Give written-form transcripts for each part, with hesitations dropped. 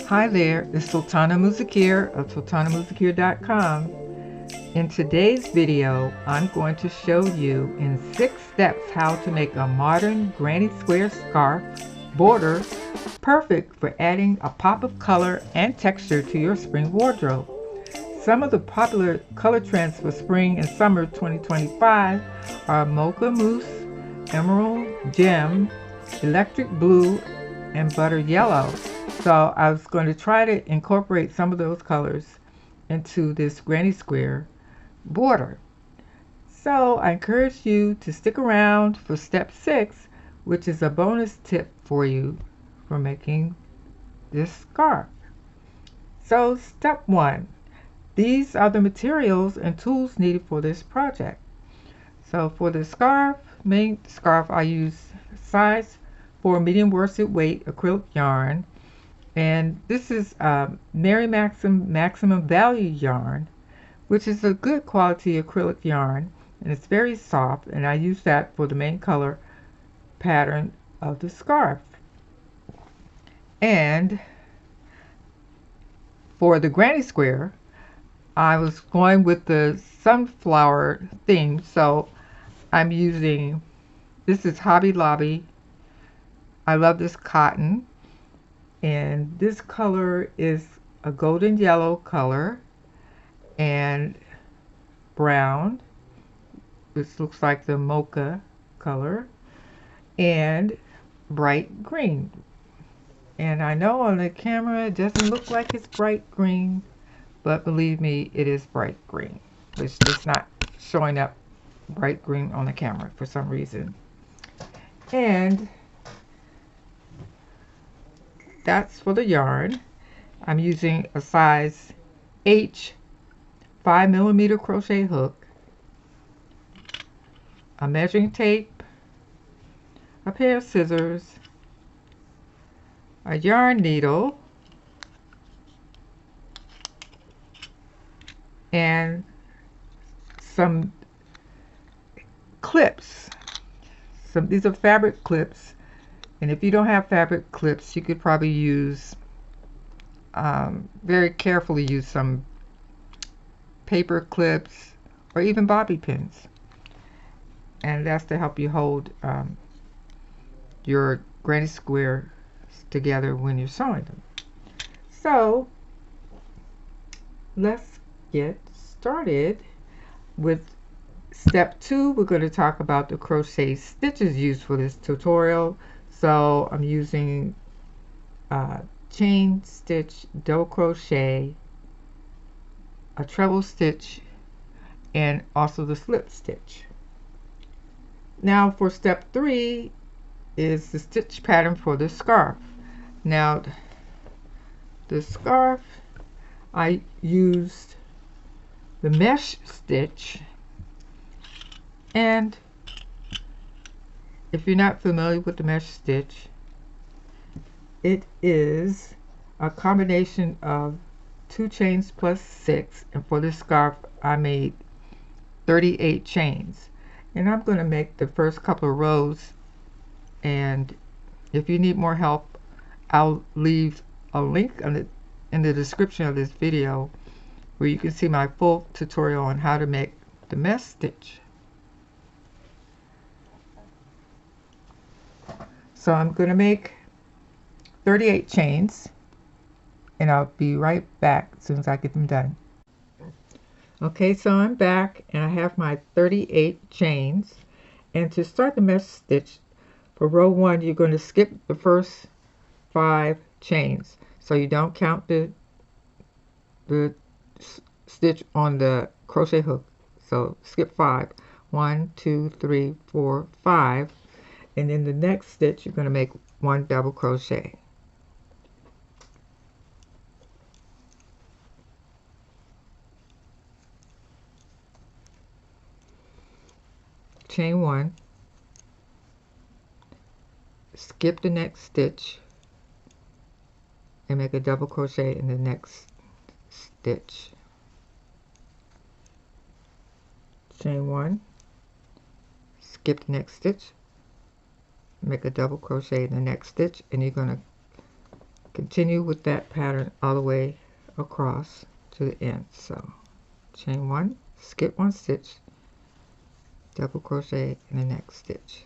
Hi there, it's Sultana Muzikir of sultanamuzikir.com. In today's video, I'm going to show you in 6 steps how to make a modern granny square scarf border perfect for adding a pop of color and texture to your spring wardrobe. Some of the popular color trends for spring and summer 2025 are mocha mousse, emerald gem, electric blue, and butter yellow. So I was going to try to incorporate some of those colors into this granny square border. So I encourage you to stick around for step 6, which is a bonus tip for you for making this scarf. So step 1, these are the materials and tools needed for this project. So for the main scarf, I use size 4 medium worsted weight acrylic yarn. And this is Mary Maximum Value yarn, which is a good quality acrylic yarn, and it's very soft, and I use that for the main color pattern of the scarf. And for the granny square, I was going with the sunflower theme, so I'm using, this is Hobby Lobby. I love this cotton. And this color is a golden yellow color and brown. This looks like the mocha color and bright green. And I know on the camera it doesn't look like it's bright green, but believe me, it is bright green. It's just not showing up bright green on the camera for some reason. And that's for the yarn. I'm using a size H 5mm crochet hook, a measuring tape, a pair of scissors, a yarn needle, and some clips. These are fabric clips. And if you don't have fabric clips, you could probably use, very carefully use some paper clips or even bobby pins. And that's to help you hold your granny squares together when you're sewing them. So let's get started with step 2. We're going to talk about the crochet stitches used for this tutorial. So I'm using chain stitch, double crochet, a treble stitch, and also the slip stitch. Now for step 3 is the stitch pattern for the scarf. Now the scarf, I used the mesh stitch, and if you're not familiar with the mesh stitch, it is a combination of 2 chains plus 6, and for this scarf I made 38 chains. And I'm going to make the first couple of rows, and if you need more help, I'll leave a link in the description of this video where you can see my full tutorial on how to make the mesh stitch. So I'm going to make 38 chains, and I'll be right back as soon as I get them done. Okay, so I'm back and I have my 38 chains. And to start the mesh stitch, for row 1, you're going to skip the first 5 chains. So you don't count the stitch on the crochet hook. So skip 5. 1, 2, 3, 4, 5. And in the next stitch you're going to make 1 double crochet. Chain 1, skip the next stitch and make a double crochet in the next stitch. Chain 1, skip the next stitch, make a double crochet in the next stitch, and you're going to continue with that pattern all the way across to the end. So chain 1, skip 1 stitch, double crochet in the next stitch.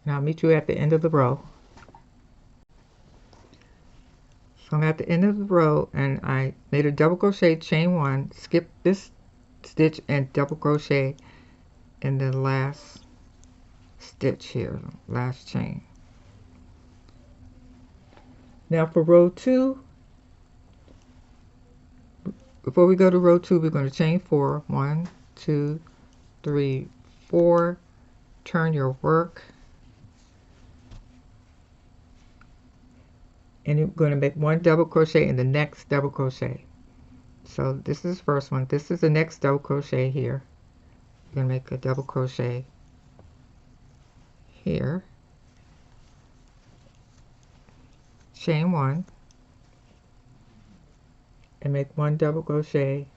And I'll meet you at the end of the row. So I'm at the end of the row, and I made a double crochet, chain 1, skip this stitch, and double crochet in the last stitch here, last chain. Now for row 2, before we go to row 2, we're going to chain 4. 1, 2, 3, 4. Turn your work, and you're going to make 1 double crochet in the next double crochet. So this is the first one. This is the next double crochet here. You're going to make a double crochet here, chain 1, and make 1 double crochet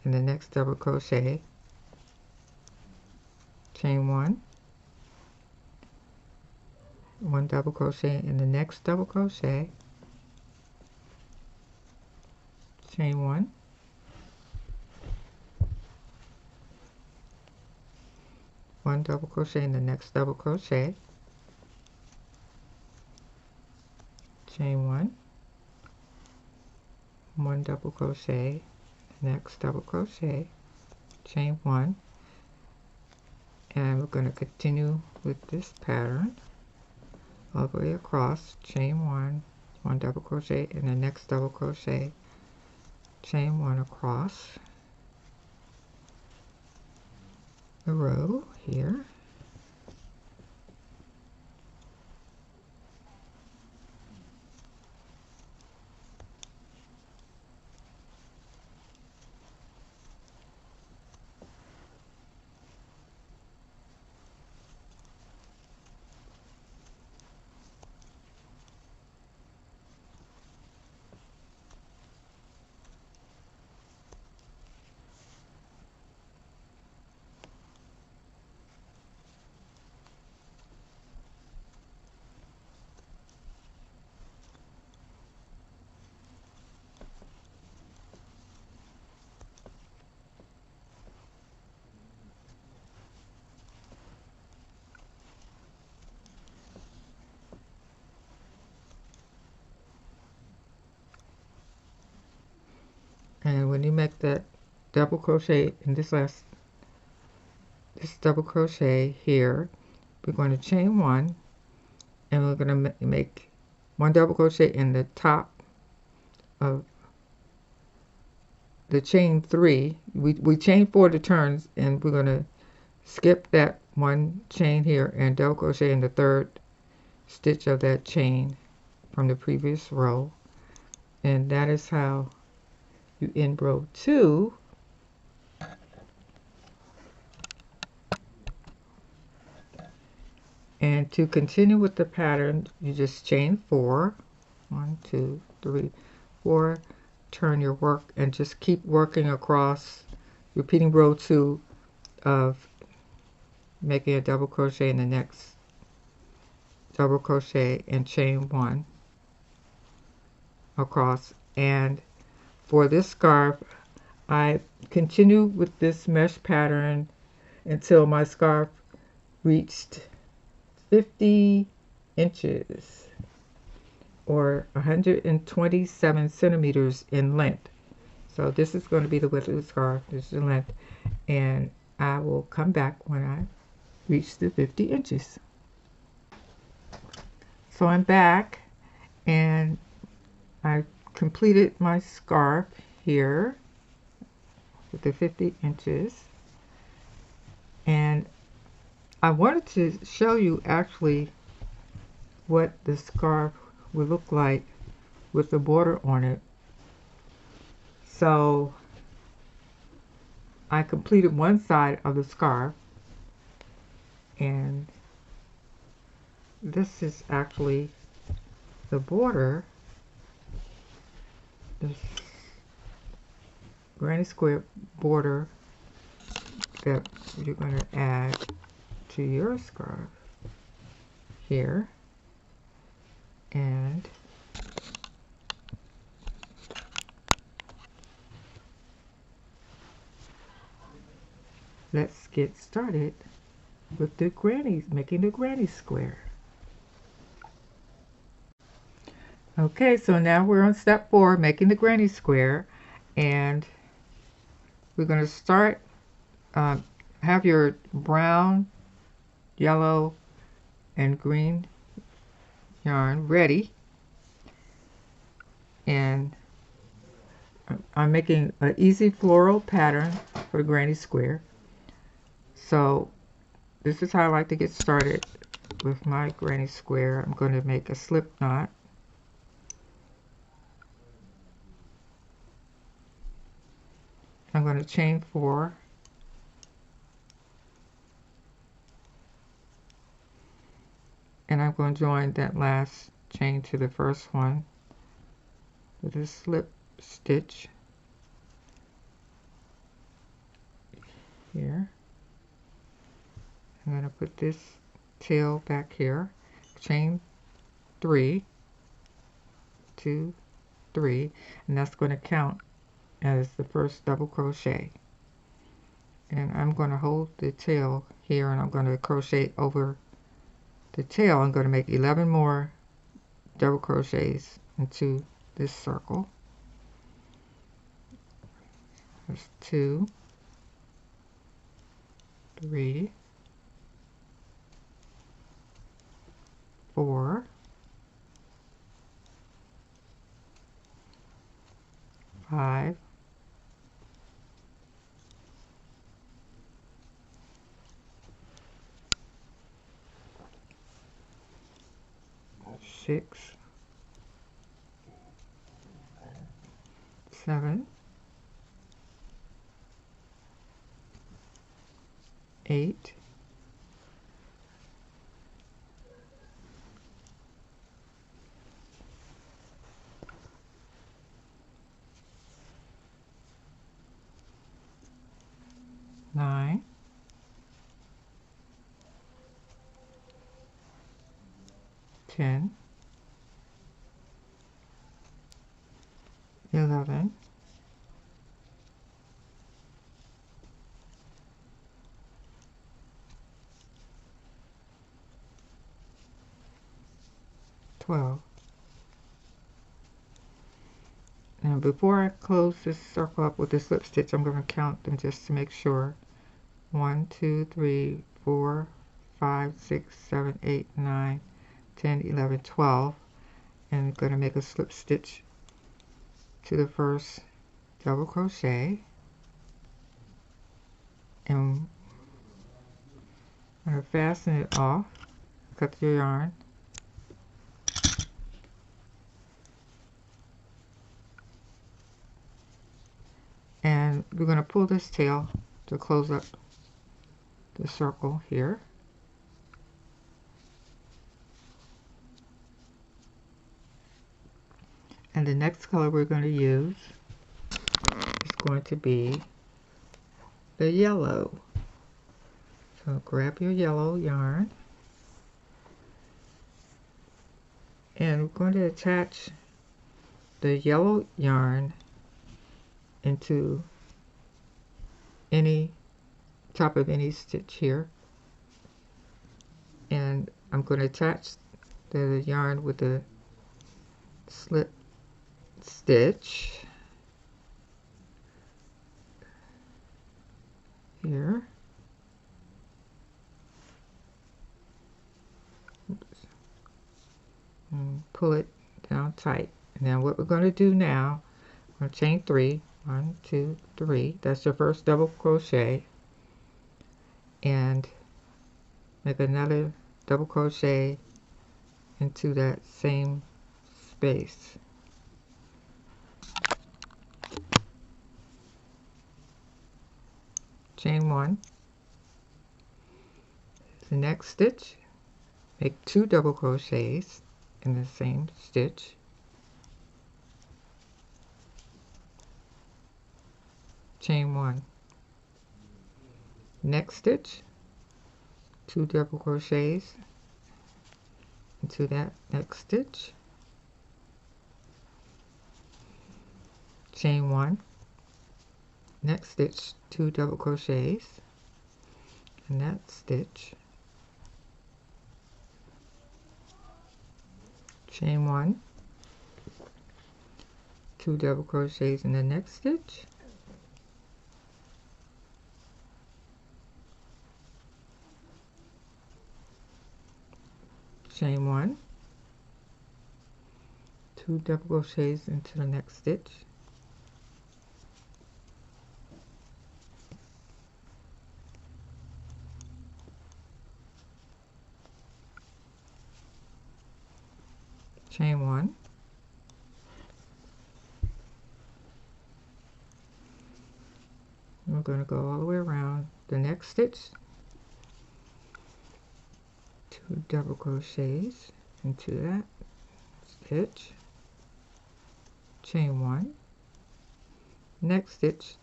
in the next double crochet, chain 1, 1 double crochet in the next double crochet, chain 1, 1 double crochet in the next double crochet, chain 1, 1 double crochet, next double crochet, chain 1, and we're going to continue with this pattern all the way across, chain 1, 1 double crochet in the next double crochet, chain 1 across the row here, and when you make that double crochet in this double crochet here, we're going to chain 1, and we're going to make 1 double crochet in the top of the chain 3. We chain 4 to turns, and we're going to skip that 1 chain here and double crochet in the 3rd stitch of that chain from the previous row, and that is how you end row 2. And to continue with the pattern, you just chain 4, 1, 2, 3, 4, turn your work, and just keep working across, repeating row 2 of making a double crochet in the next double crochet and chain 1 across. And for this scarf, I continue with this mesh pattern until my scarf reached 50 inches or 127 centimeters in length. So this is going to be the width of the scarf. This is the length, and I will come back when I reach the 50 inches. So I'm back, and I completed my scarf here with the 50 inches, and I wanted to show you actually what the scarf would look like with the border on it. So I completed one side of the scarf, and this is actually the border this granny square border that you're going to add to your scarf here, and let's get started with the making the granny square. Okay, so now we're on step 4, making the granny square, and we're going to start, have your brown, yellow, and green yarn ready, and I'm making an easy floral pattern for the granny square. So this is how I like to get started with my granny square. I'm going to make a slip knot. I'm going to chain 4, and I'm going to join that last chain to the first one with a slip stitch here. I'm going to put this tail back here, chain 3, 2, 3, and that's going to count as the first double crochet. And I'm going to hold the tail here, and I'm going to crochet over the tail. I'm going to make 11 more double crochets into this circle. There's 2, 3, 4, 5, 6, 7, 8, 9, 10, 11, 12. Now before I close this circle up with the slip stitch, I'm going to count them just to make sure. 1, 2, 3, 4, 5, 6, 7, 8, 9, 10, 11, 12. And I'm going to make a slip stitch to the first double crochet. And I'm going to fasten it off, cut your yarn. And we're going to pull this tail to close up the circle here. And the next color we're going to use is going to be the yellow. So grab your yellow yarn, and we're going to attach the yellow yarn into any top of any stitch here, and I'm going to attach the yarn with the slip stitch here. Oops. And pull it down tight. And then what we're going to do now, I'm going to chain 3, 1, 2, 3. That's your first double crochet, and make another double crochet into that same space. Chain 1. The next stitch, make 2 double crochets in the same stitch. chain 1. Next stitch, 2 double crochets into that next stitch, chain 1. Next stitch, 2 double crochets in that stitch, chain 1, 2 double crochets in the next stitch, chain 1, 2 double crochets into the next stitch, chain 1, we're going to go all the way around the next stitch, 2 double crochets into that stitch, chain 1, next stitch,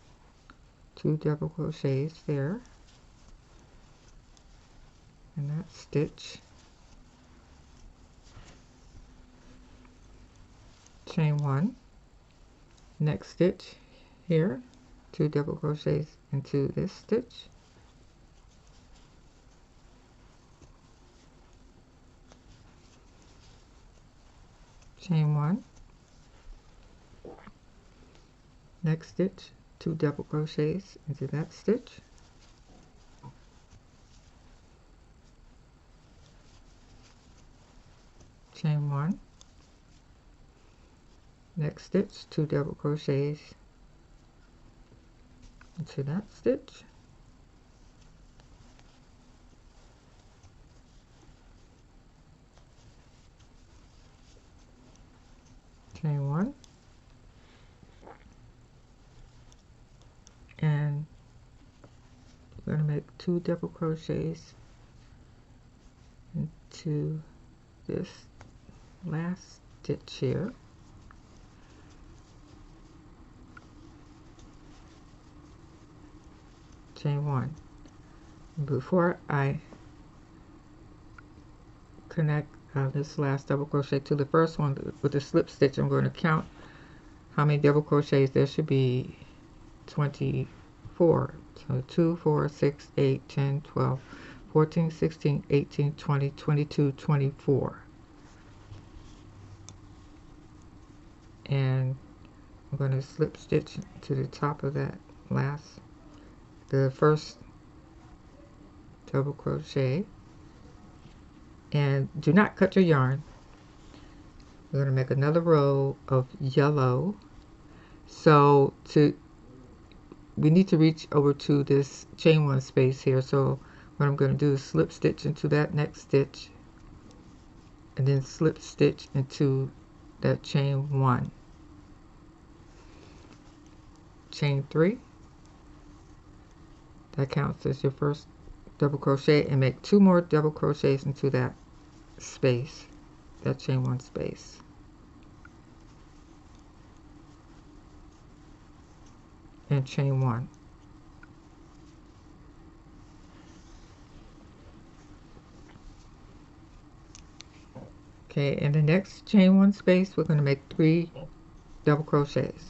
2 double crochets there in that stitch, chain 1, next stitch here, 2 double crochets into this stitch, chain 1, next stitch, 2 double crochets into that stitch, chain 1, next stitch, 2 double crochets into that stitch, chain 1, and we're going to make 2 double crochets into this last stitch here, chain 1. Before I connect this last double crochet to the first one with the slip stitch, I'm going to count how many double crochets. There should be 24. So 2, 4, 6, 8, 10, 12, 14, 16, 18, 20, 22, 24. And I'm going to slip stitch to the top of that the first double crochet, and do not cut your yarn. We're going to make another row of yellow, so we need to reach over to this chain 1 space here. So what I'm going to do is slip stitch into that next stitch and then slip stitch into that chain 1, chain 3, that counts as your first double crochet, and make 2 more double crochets into that space, that chain 1 space, and chain 1. Okay, in the next chain 1 space we're going to make 3 double crochets,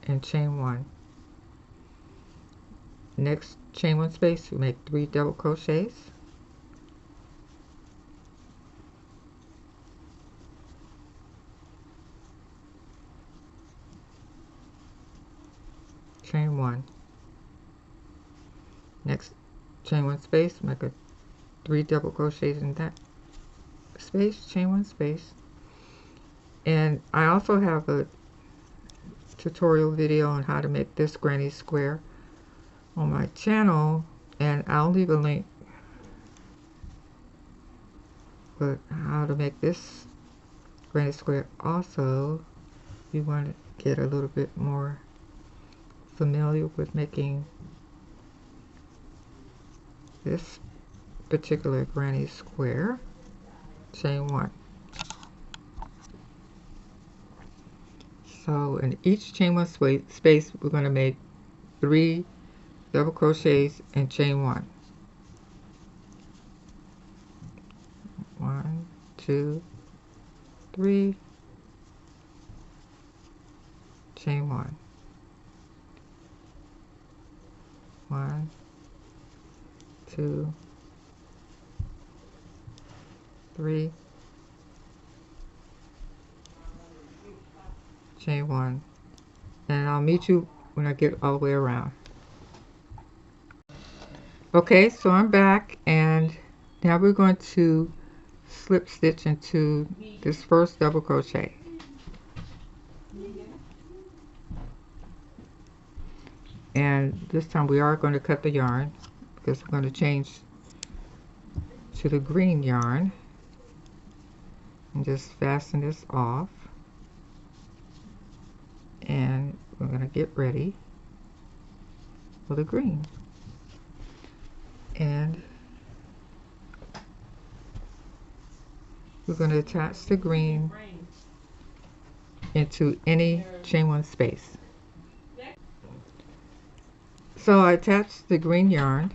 and chain 1. Next chain 1 space we make 3 double crochets, chain 1. Next chain 1 space, make a 3 double crochets in that space, chain 1 space. And I also have a tutorial video on how to make this granny square on my channel, and I'll leave a link with how to make this granny square also. If you want to get a little bit more familiar with making this particular granny square, chain 1. So in each chain 1 space, we're going to make 3 double crochets and chain 1. 1, 2, 3, chain 1. 1, 2, 3, chain 1. And I'll meet you when I get all the way around. Okay, so I'm back, and now we're going to slip stitch into this first double crochet. And this time we are going to cut the yarn because we're going to change to the green yarn, and just fasten this off, and we're going to get ready for the green. And we're going to attach the green into any chain 1 space. So I attached the green yarn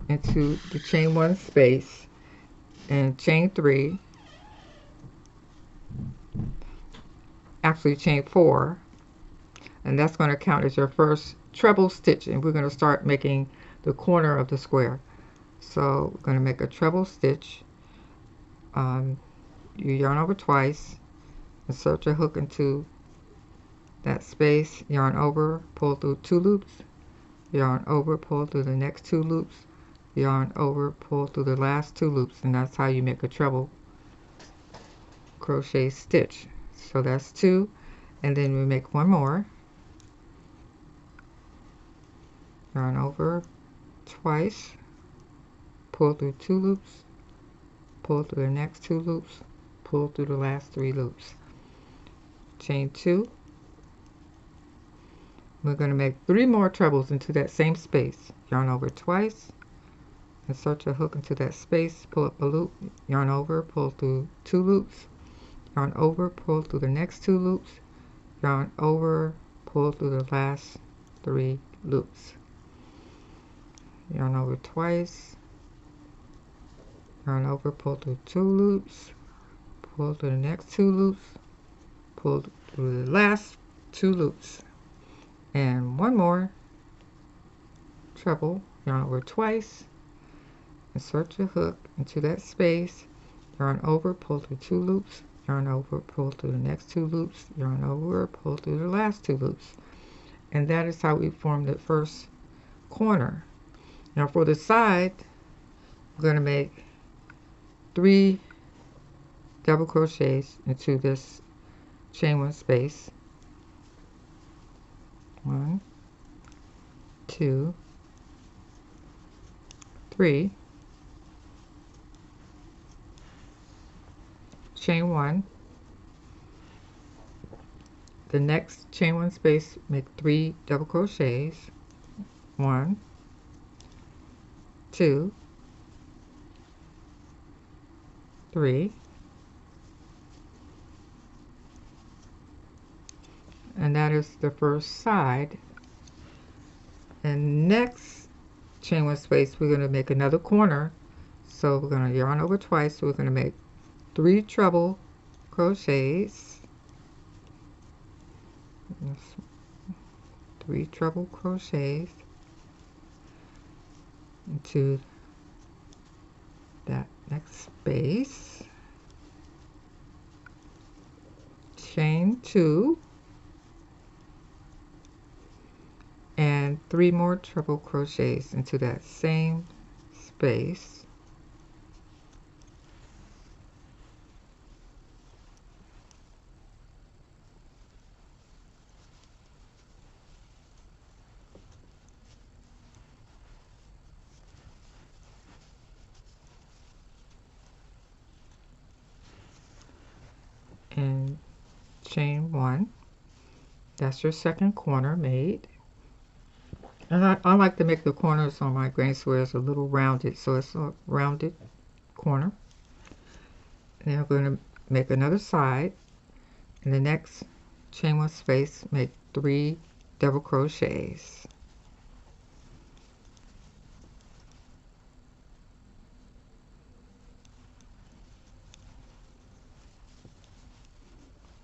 into the chain 1 space and chain 3, actually chain 4, and that's going to count as your first treble stitch, and we're going to start making the corner of the square. So we're going to make a treble stitch. You yarn over twice, insert your hook into that space, yarn over, pull through 2 loops, yarn over, pull through the next 2 loops, yarn over, pull through the last 2 loops, and that's how you make a treble crochet stitch. So that's 2, and then we make 1 more, yarn over twice, pull through 2 loops, pull through the next 2 loops, pull through the last 3 loops, chain 2. We're going to make 3 more trebles into that same space. Yarn over twice, insert your hook into that space, pull up a loop, yarn over, pull through 2 loops, yarn over, pull through the next 2 loops, yarn over, pull through the last 3 loops, yarn over twice, yarn over, pull through 2 loops, pull through the next 2 loops, pull through the last 2 loops, and 1 more treble, yarn over twice, insert your hook into that space, yarn over, pull through 2 loops, yarn over, pull through the next 2 loops, yarn over, pull through the last 2 loops. And that is how we form the first corner. Now for the side, we're going to make 3 double crochets into this chain 1 space. 1, 2, 3, chain 1. The next chain 1 space, make 3 double crochets. 1, 2, 3, and that is the first side. And next chain 1 space, we're going to make another corner. So we're going to yarn over twice. So we're going to make 3 treble crochets. 3 treble crochets into that next space. Chain 2, and 3 more treble crochets into that same space. And chain 1. That's your second corner made. And I like to make the corners on my granny squares a little rounded, so it's a rounded corner. And then I'm going to make another side. In the next chain 1 space, make 3 double crochets.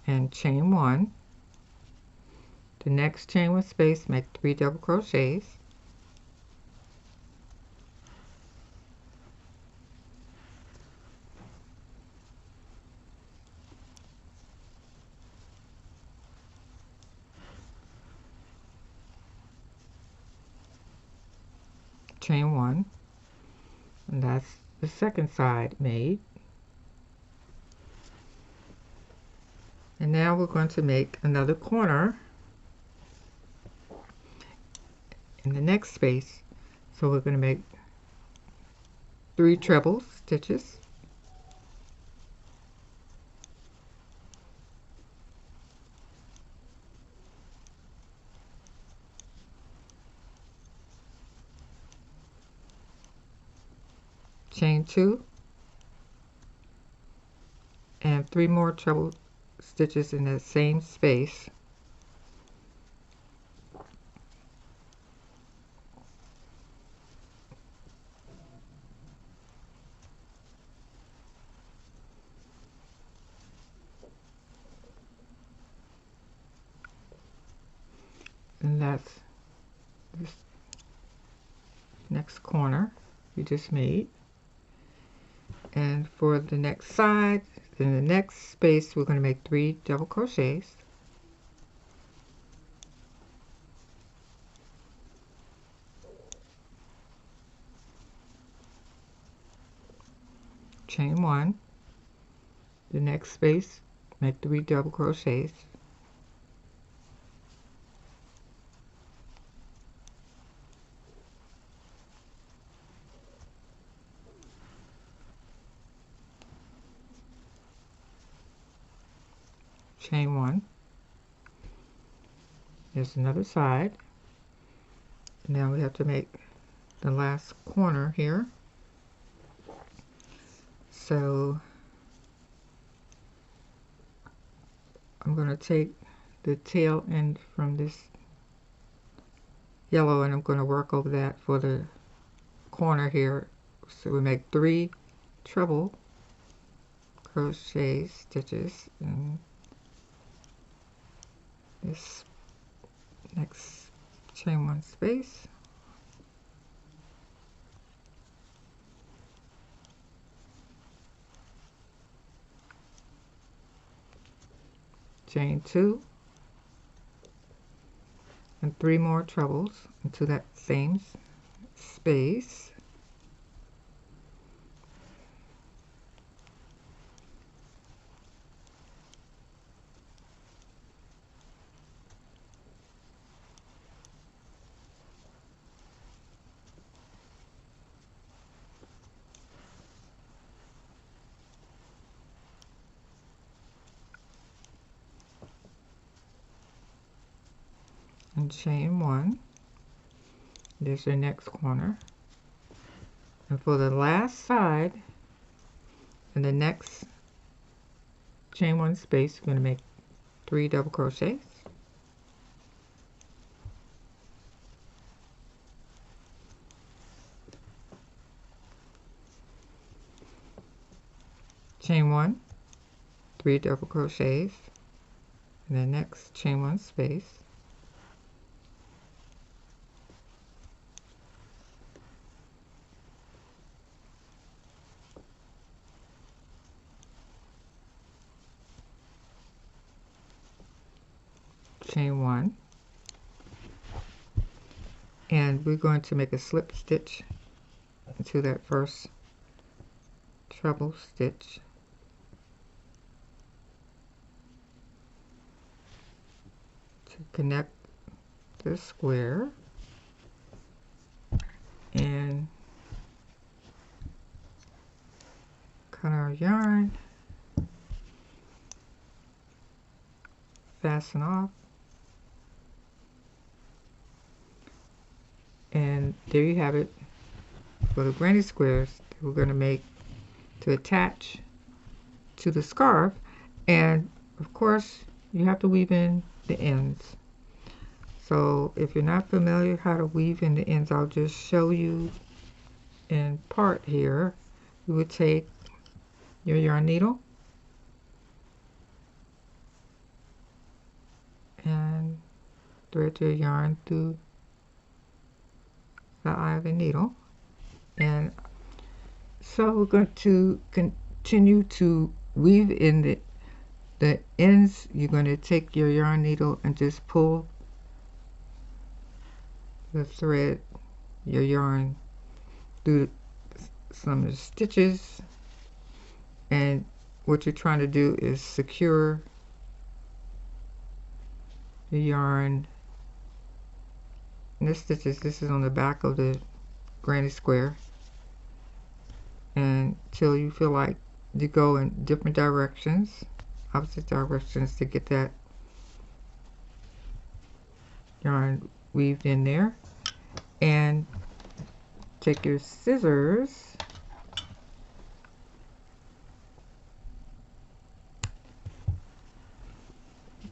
And chain 1. The next chain 1 space, make 3 double crochets. Chain 1, and that's the second side made. And now we're going to make another corner in the next space. So we're going to make 3 treble stitches. Chain 2 and 3 more treble stitches in that same space. And that's this next corner we just made. And for the next side, in the next space, we're going to make 3 double crochets. Chain 1. The next space, make 3 double crochets. Chain 1. There's another side. Now we have to make the last corner here. So I'm going to take the tail end from this yellow and I'm going to work over that for the corner here. So we make 3 treble crochet stitches in this next chain 1 space. Chain 2 and 3 more trebles into that same space. And chain 1. There's your next corner. And for the last side, in the next chain 1 space, we're going to make 3 double crochets. Chain 1, 3 double crochets in the next chain 1 space. Chain 1, and we're going to make a slip stitch into that first treble stitch. To connect the square, and cut our yarn, fasten off, there you have it for the granny squares that we're going to make to attach to the scarf. And of course you have to weave in the ends. So if you're not familiar how to weave in the ends, I'll just show you in part here. You would take your yarn needle and thread your yarn through the eye of the needle. And so we're going to continue to weave in the ends. You're going to take your yarn needle and just pull the thread, your yarn, through some of the stitches, and what you're trying to do is secure the yarn and the stitches. This is on the back of the granny square, and until you feel like you go in different directions, opposite directions, to get that yarn weaved in there. And take your scissors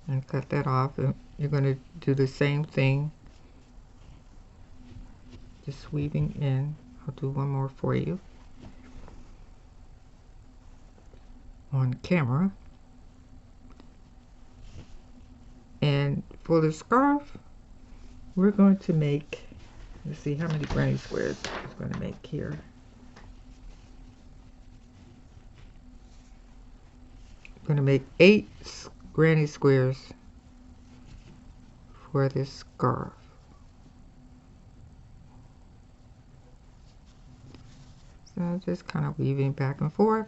and cut that off, and you're going to do the same thing, just weaving in. I'll do one more for you on camera. And for the scarf, we're going to make, let's see how many granny squares I'm going to make here. I'm going to make 8 granny squares for this scarf. So just kind of weaving back and forth.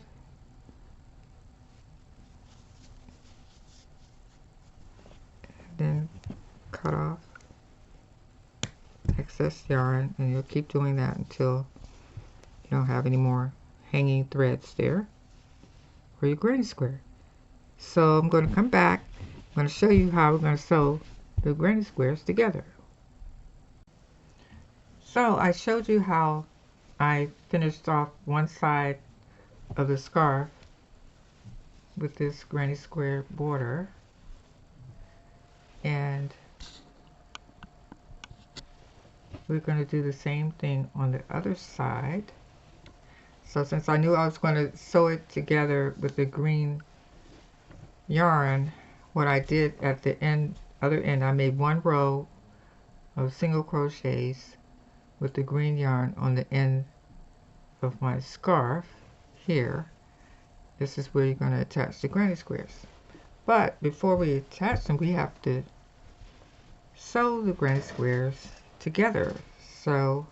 Then cut off excess yarn, and you'll keep doing that until you don't have any more hanging threads there for your granny square. So I'm going to come back. I'm going to show you how we're going to sew the granny squares together. So I showed you how I finished off one side of the scarf with this granny square border, and we're going to do the same thing on the other side. So since I knew I was going to sew it together with the green yarn, what I did at the other end, I made 1 row of single crochets with the green yarn on the end of my scarf here. This is where you're going to attach the granny squares. But before we attach them, we have to sew the granny squares together. So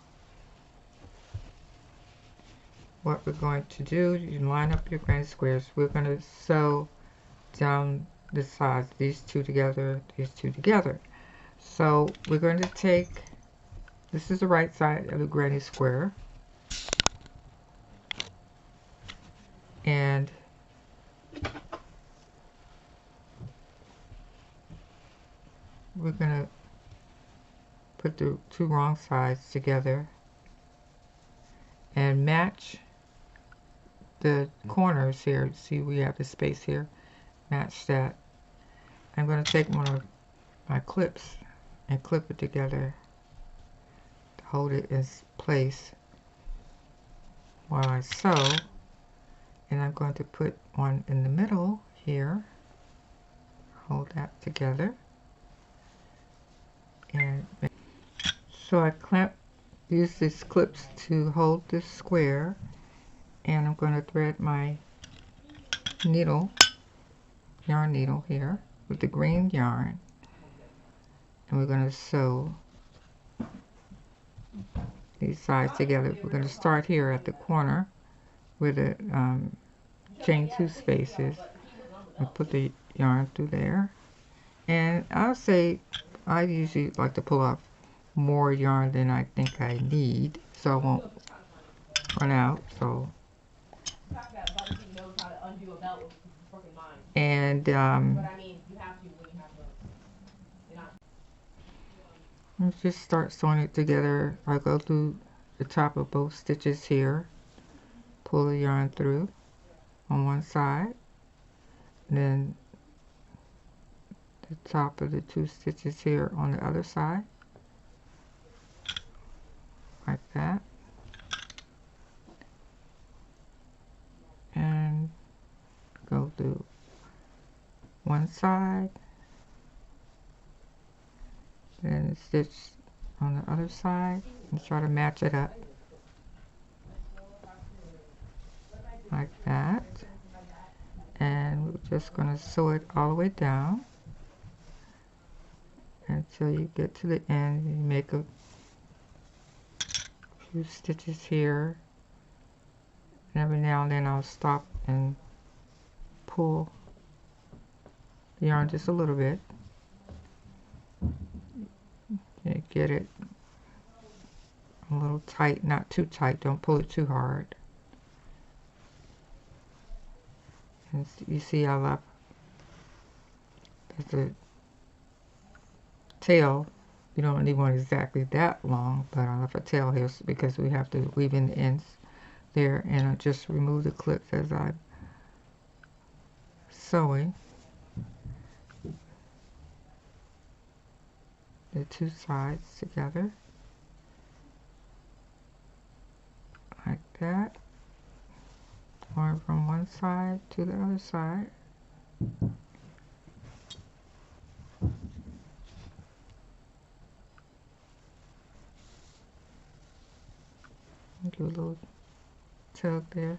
what we're going to do, you line up your granny squares. We're going to sew down the sides, these two together, these two together. So we're going to take, this is the right side of the granny square, and we're going to put the 2 wrong sides together and match the corners here. See, we have the space here. Match that. I'm going to take one of my clips and clip it together to hold it in place while I sew. And I'm going to put one in the middle here. Hold that together. And so I use these clips to hold this square, and I'm going to thread my needle, yarn needle here with the green yarn, and we're going to sew these sides together. We're going to start here at the corner where the chain 2 spaces, and put the yarn through there. And I'll say I usually like to pull off more yarn than I think I need, so I won't run out. So and Let's just start sewing it together. I go through the top of both stitches here, pull the yarn through on one side, and then the top of the 2 stitches here on the other side, like that, and go through one side, then stitch on the other side, and try to match it up like that. And we're just going to sew it all the way down until you get to the end. You make a few stitches here, and every now and then I'll stop and pull the yarn just a little bit and get it a little tight, not too tight, don't pull it too hard. And you see I left the tail. You don't need one exactly that long, but I left a tail here because we have to weave in the ends there, and I just remove the clips as I'm sewing the 2 sides together like that, going from one side to the other side. Do a little tug there.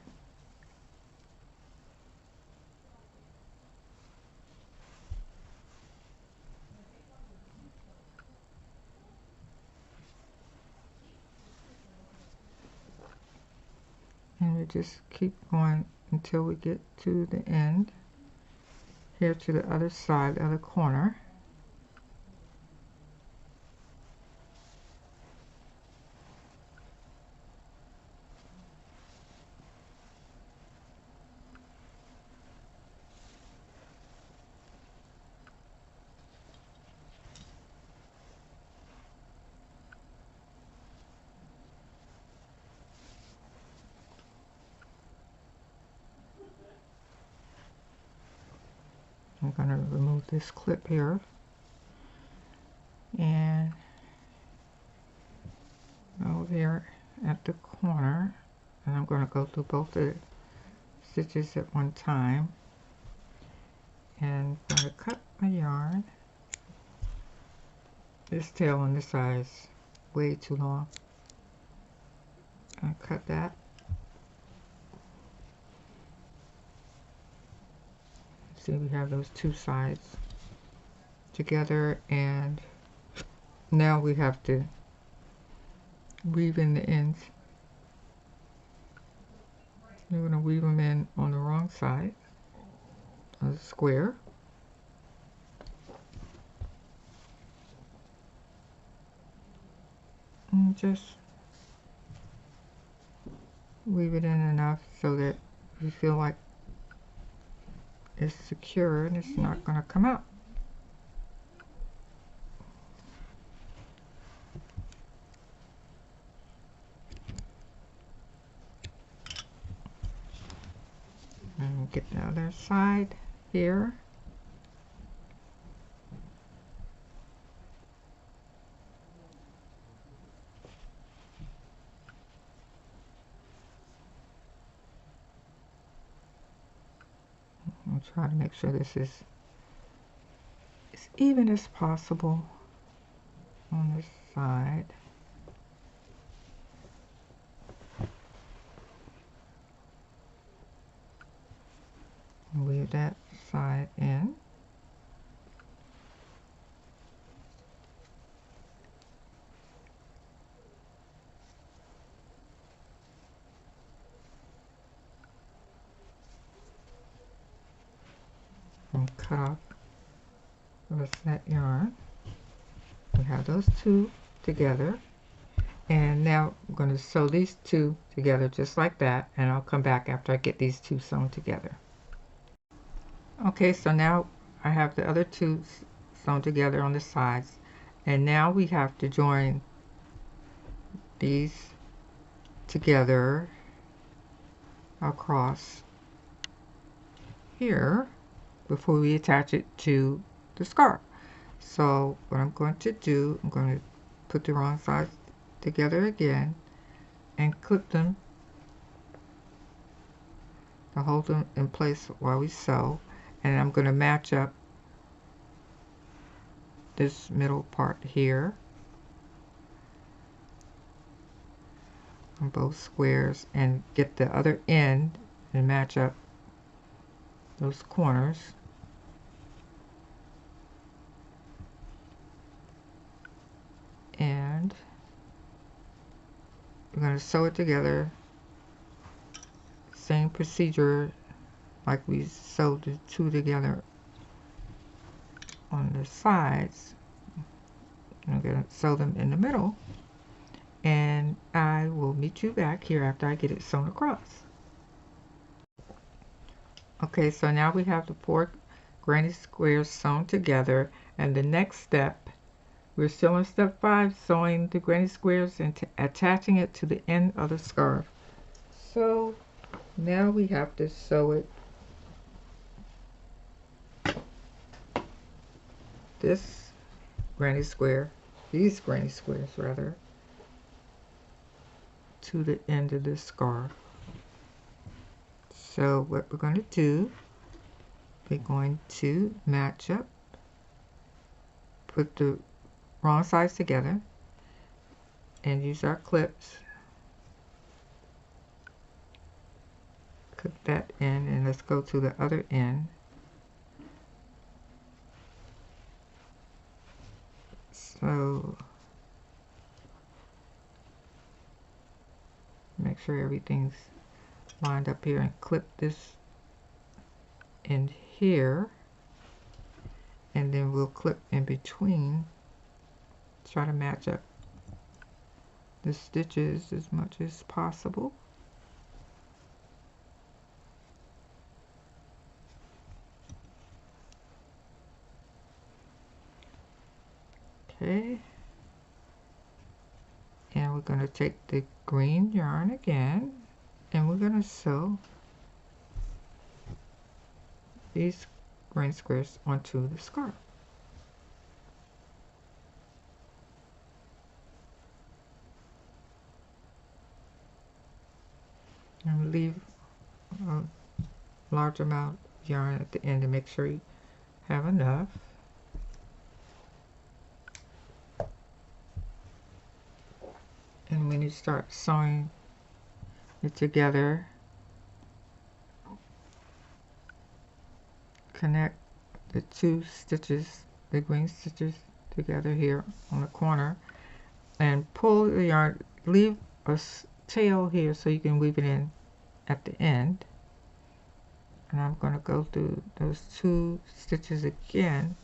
And we just keep going until we get to the end, here to the other side, the other corner. I'm going to remove this clip here and go there at the corner, and I'm going to go through both the stitches at one time, and I'm going to cut my yarn. This tail on this side is way too long. I cut that. See, we have those 2 sides together, and now we have to weave in the ends. We're going to weave them in on the wrong side of the square. And just weave it in enough so that you feel like it's secure and it's not going to come out. And get the other side here. I'll try to make sure this is as even as possible on this side. Weave that side in. And cut off the rest of that yarn. We have those 2 together, and now I'm going to sew these 2 together just like that, and I'll come back after I get these 2 sewn together. Okay, so now I have the other 2 sewn together on the sides, And now we have to join these together across here before we attach it to the scarf. So what I'm going to do, I'm going to put the wrong sides together again and clip them to hold them in place while we sew. And I'm going to match up this middle part here on both squares and get the other end and match up those corners. And we're going to sew it together, same procedure like we sewed the two together on the sides. I'm going to sew them in the middle, and I will meet you back here after I get it sewn across. Okay, so now we have the 4 granny squares sewn together, and the next step, we're still in step 5, sewing the granny squares and attaching it to the end of the scarf. So now we have to sew it, this granny square, these granny squares rather, to the end of the scarf. So what we're going to do, we're going to match up, put the wrong sides together, and use our clips. Clip that in, and let's go to the other end. So make sure everything's lined up here, and clip this in here, and then we'll clip in between. Try to match up the stitches as much as possible. Okay, and we're going to take the green yarn again, and we're going to sew these granny squares onto the scarf. And leave a large amount of yarn at the end to make sure you have enough. And when you start sewing it together, connect the 2 stitches, the green stitches, together here on the corner, and pull the yarn. Leave a tail here so you can weave it in at the end. And I'm going to go through those 2 stitches again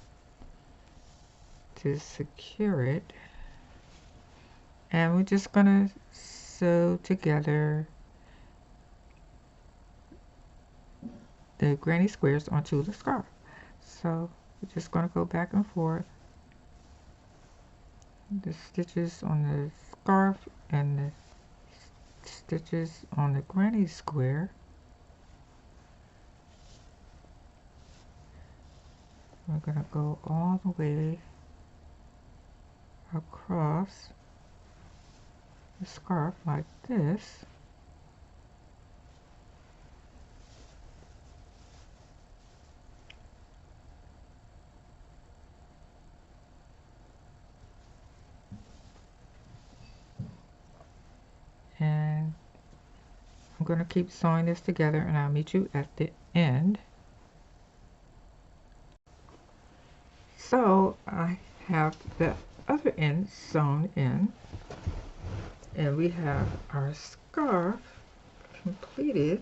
to secure it. And we're just going to sew together the granny squares onto the scarf. So we're just going to go back and forth, the stitches on the scarf and the stitches on the granny square. We're going to go all the way across the scarf like this. And I'm going to keep sewing this together, and I'll meet you at the end. So I have the other end sewn in, and we have our scarf completed.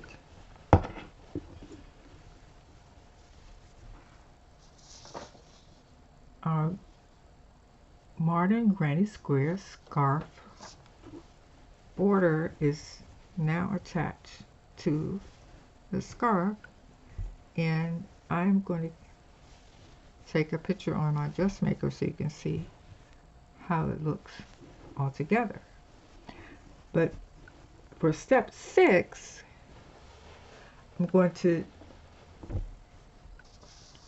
Our modern granny square scarf border is now attached to the scarf, and I'm going to take a picture on my dressmaker so you can see how it looks all together. But for step 6, I'm going to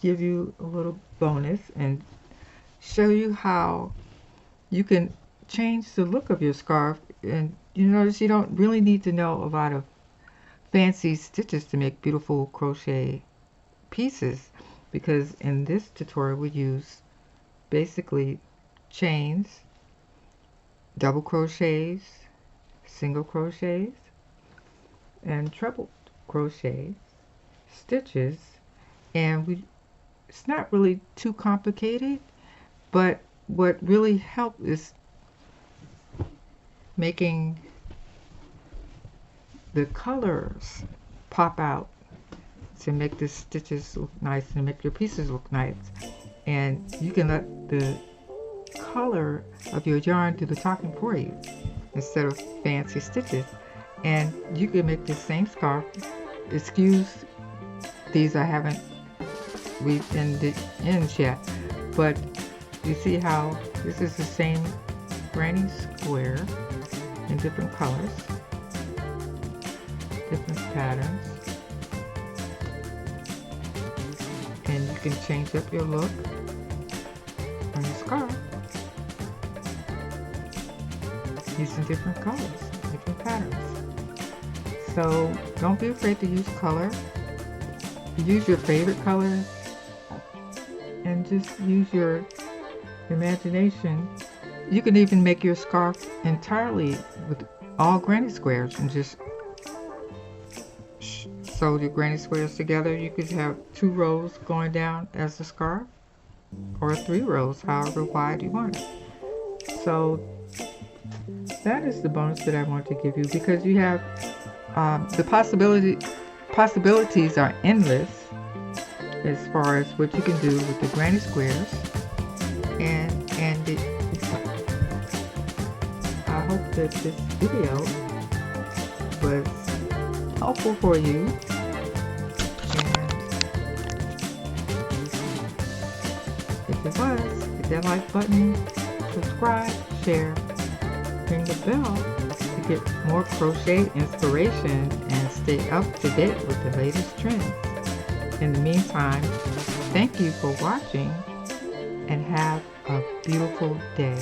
give you a little bonus and show you how you can change the look of your scarf. And you notice you don't really need to know a lot of fancy stitches to make beautiful crochet pieces, because in this tutorial we use basically chains, double crochets, single crochets, and treble crochets, stitches, and it's not really too complicated, but what really helped is making the colors pop out to make the stitches look nice and make your pieces look nice. And you can let the color of your yarn do the talking for you instead of fancy stitches. And you can make the same scarf. Excuse these, I haven't weaved in the ends yet, but you see how this is the same granny square in different colors, different patterns, and you can change up your look on your scarf using different colors, different patterns. So don't be afraid to use color. Use your favorite colors and just use your imagination. You can even make your scarf entirely with all granny squares and just sew your granny squares together. You could have 2 rows going down as a scarf, or 3 rows, however wide you want it. So that is the bonus that I want to give you, because you have the possibilities are endless as far as what you can do with the granny squares, and I hope that this video was helpful for you. And if it was, hit that like button, subscribe, share, ring the bell to get more crochet inspiration and stay up to date with the latest trends. In the meantime, thank you for watching and have a beautiful day.